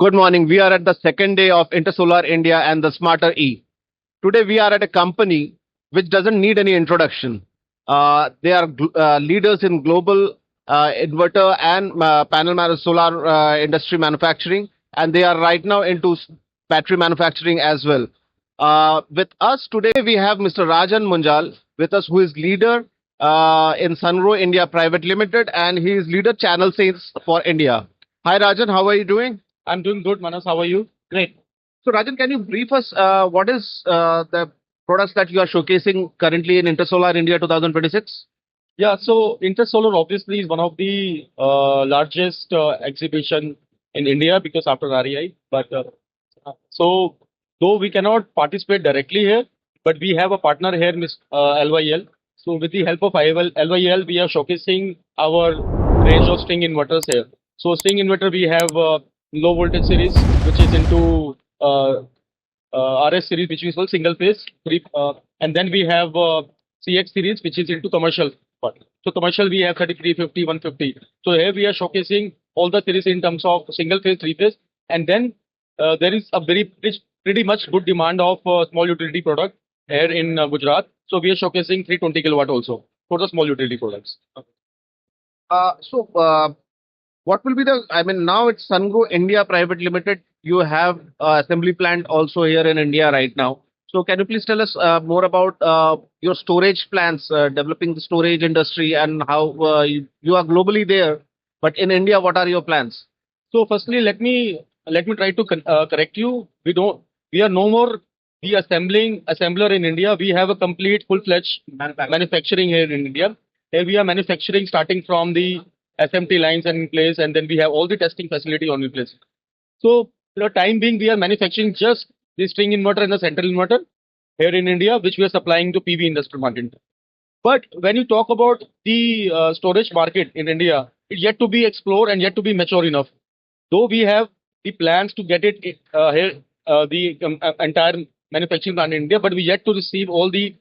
Good morning. We are at the second day of Intersolar India and the Smarter E. Today we are at a company which doesn't need any introduction. They are leaders in global inverter and solar industry manufacturing, and they are right now into battery manufacturing as well. With us today we have Mr. Rajan Munjal with us, who is leader in Sungrow India Private Limited, and he is leader channel sales for India. Hi Rajan, how are you doing? I'm doing good, Manas. How are you? Great. So, Rajan, can you brief us what is the products that you are showcasing currently in Intersolar India 2026? Yeah, so Intersolar obviously is one of the largest exhibition in India because after REI. But so though we cannot participate directly here, but we have a partner here, Miss LYL. So with the help of LYL, we are showcasing our range of string inverters here. So string inverter, we have low voltage series, which is into RS series, which is for single phase, and then we have CX series, which is into commercial part. So commercial, we have 3350, 150. So here we are showcasing all the series in terms of single phase, three phase, and then there is a pretty much good demand of small utility product here in Gujarat. So we are showcasing 320 kilowatt also for the small utility products. What will be the, I mean, now it's Sungrow India Private Limited. You have assembly plant also here in India right now. So can you please tell us more about your storage plans, developing the storage industry, and how you are globally there, but in India, what are your plans? So firstly, let me try to correct you. We are no more the assembler in India. We have a complete full-fledged manufacturing here in India. Here we are manufacturing starting from the SMT lines and in place, and then we have all the testing facility on in place. So for the time being, we are manufacturing just the string inverter and the central inverter here in India, which we are supplying to PV industrial market. But when you talk about the storage market in India, it's yet to be explored and yet to be mature enough. Though we have the plans to get it here, the entire manufacturing plant in India, but we yet to receive all the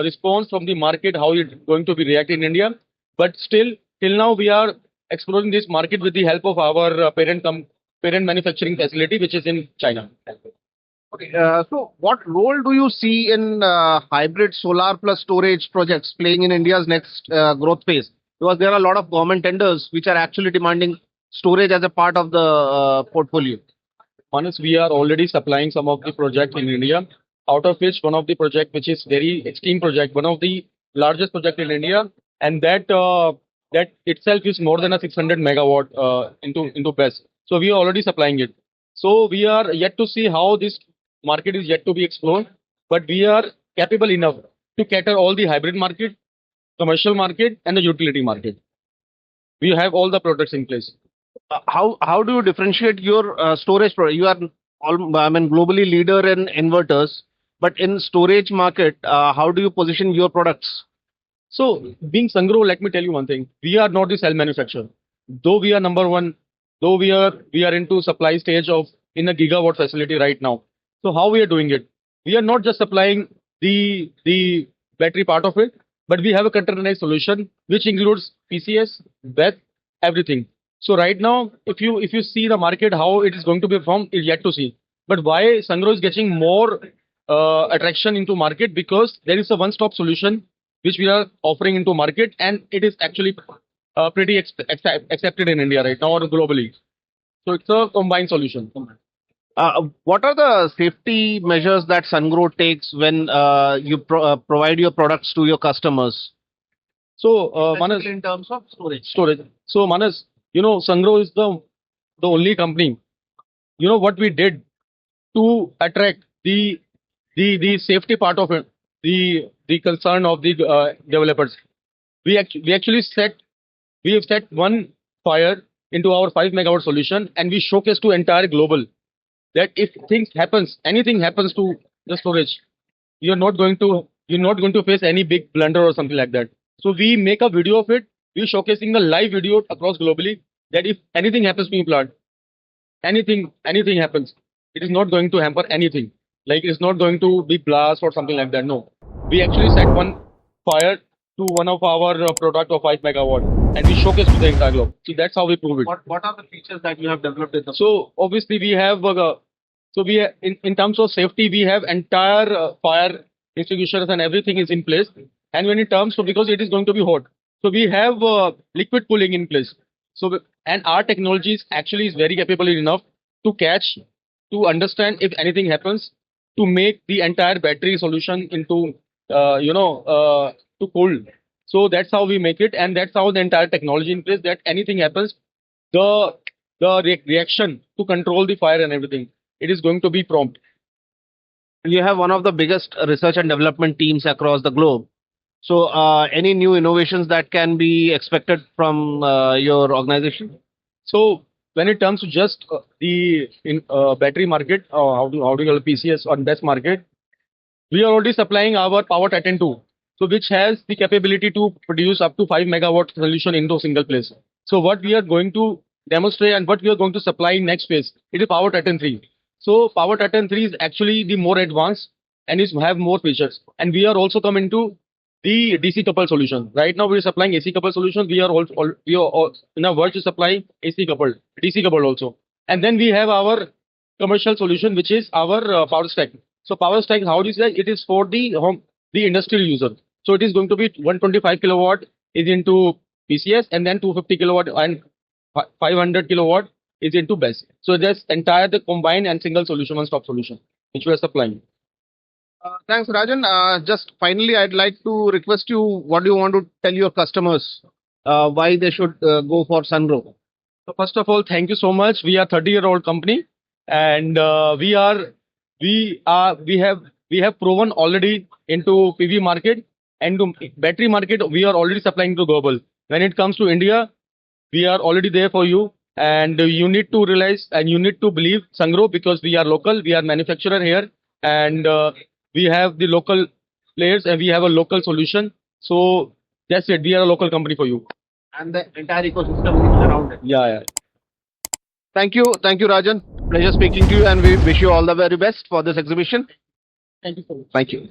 response from the market, how it's going to be reacted in India. But still, till now, we are exploring this market with the help of our parent manufacturing facility, which is in China. Okay, so what role do you see in hybrid solar plus storage projects playing in India's next growth phase? Because there are a lot of government tenders which are actually demanding storage as a part of the portfolio. Honest, we are already supplying some of the projects in India, out of which one of the project, which is very extreme project, one of the largest project in India, and that itself is more than a 600 megawatt into BESS. So we are already supplying it. So we are yet to see how this market is yet to be explored, but we are capable enough to cater all the hybrid market, commercial market, and the utility market. We have all the products in place. How do you differentiate your storage product? You are I mean, globally leader in inverters, but in storage market, how do you position your products? So, being Sungrow, let me tell you one thing. We are not the cell manufacturer. Though we are number one, though we are into supply stage of in a gigawatt facility right now. So how we are doing it? We are not just supplying the battery part of it, but we have a containerized solution which includes PCS, BESS, everything. So right now, if you see the market how it is going to be performed, is yet to see. But why Sungrow is getting more attraction into market, because there is a one-stop solution which we are offering into market, and it is actually pretty accepted in India right now or globally. So it's a combined solution. What are the safety measures that Sungrow takes when you provide your products to your customers? So Manas, in terms of storage. So Manas, Sungrow is the only company. You know what we did to attract the safety part of it, the concern of the developers. We actually have set one fire into our 5 megawatt solution, and we showcase to entire global that if anything happens to the storage, you're not going to face any big blunder or something like that. So we make a video of it. We're showcasing the live video across globally, that if anything happens to your plant, anything happens, it is not going to hamper anything. Like it's not going to be blast or something like that. No, we actually set one fire to one of our product of 5 megawatt, and we showcase to the entire globe. So that's how we prove it. What are the features that you have developed in the So obviously we have in terms of safety we have entire fire extinguishers and everything is in place. And when in terms so because it is going to be hot, so we have liquid cooling in place. So and our technology is actually very capable enough to catch, to understand if anything happens, to make the entire battery solution into to cold. So that's how we make it, and that's how the entire technology in place that anything happens, the reaction to control the fire and everything, it is going to be prompt. You have one of the biggest research and development teams across the globe. So, any new innovations that can be expected from your organization? So when it comes to just the battery market, how do you call PCS on best market, we are already supplying our Power Titan 2, so which has the capability to produce up to 5 megawatt solution into a single place. So what we are going to demonstrate and what we are going to supply in next phase, it is Power Titan 3. So Power Titan 3 is actually the more advanced and is have more features. And we are also coming to the DC coupled solution. Right now we are supplying AC coupled solutions. We are in a verge to supply AC coupled, DC coupled also. And then we have our commercial solution, which is our power stack. So power stack, how do you say? It is for the industrial user. So it is going to be 125 kilowatt is into PCS, and then 250 kilowatt and 500 kilowatt is into BESS. So that's entire the combined and single solution, one-stop solution, which we are supplying. Thanks, Rajan. Just finally, I'd like to request you, what do you want to tell your customers why they should go for Sungrow? So first of all, thank you so much. We are 30-year-old company, and we have proven already into PV market and to battery market. We are already supplying to global. When it comes to India, we are already there for you, and you need to realize and you need to believe Sungrow, because we are local. We are manufacturer here, and we have the local players and we have a local solution. So that's it. We are a local company for you. And the entire ecosystem is around it. Yeah. Thank you, Rajan. Pleasure speaking to you, and we wish you all the very best for this exhibition. Thank you so much. Thank you.